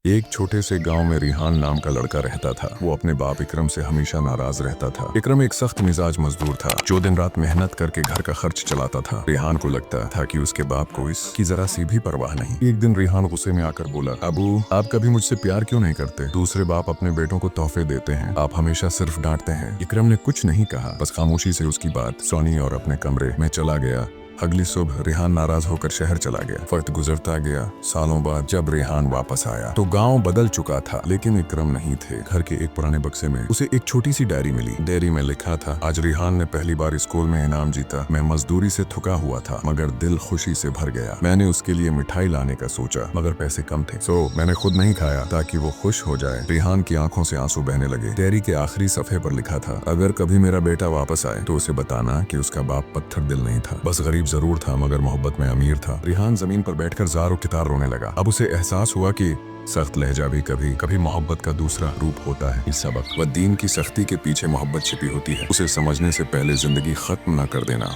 एक छोटे से गांव में रिहान नाम का लड़का रहता था। वो अपने बाप इकरम से हमेशा नाराज रहता था। इकरम एक सख्त मिजाज मजदूर था जो दिन रात मेहनत करके घर का खर्च चलाता था। रिहान को लगता था कि उसके बाप को इसकी जरा सी भी परवाह नहीं। एक दिन रिहान गुस्से में आकर बोला, अबू आप कभी मुझसे प्यार क्यों नहीं करते? दूसरे बाप अपने बेटों को तोहफे देते हैं, आप हमेशा सिर्फ डांटते हैं। इकरम ने कुछ नहीं कहा, बस खामोशी से उसकी बात सुनी और अपने कमरे में चला गया। अगली सुबह रिहान नाराज होकर शहर चला गया। वक्त गुजरता गया। सालों बाद जब रिहान वापस आया तो गांव बदल चुका था, लेकिन इकरम नहीं थे। घर के एक पुराने बक्से में उसे एक छोटी सी डायरी मिली। डायरी में लिखा था, आज रिहान ने पहली बार स्कूल में इनाम जीता। मैं मजदूरी से थका हुआ था मगर दिल खुशी से भर गया। मैंने उसके लिए मिठाई लाने का सोचा मगर पैसे कम थे, सो मैंने खुद नहीं खाया ताकि वो खुश हो जाए। रिहान की आंखों से आंसू बहने लगे। डायरी के आखिरी सफे पर लिखा था, अगर कभी मेरा बेटा वापस आए तो उसे बताना कि उसका बाप पत्थर दिल नहीं था, बस गरीब जरूर था मगर मोहब्बत में अमीर था। रिहान जमीन पर बैठकर जारो कितार रोने लगा। अब उसे एहसास हुआ कि सख्त लहजा भी कभी कभी मोहब्बत का दूसरा रूप होता है। इस सबक व दीन की सख्ती के पीछे मोहब्बत छिपी होती है, उसे समझने से पहले जिंदगी खत्म न कर देना।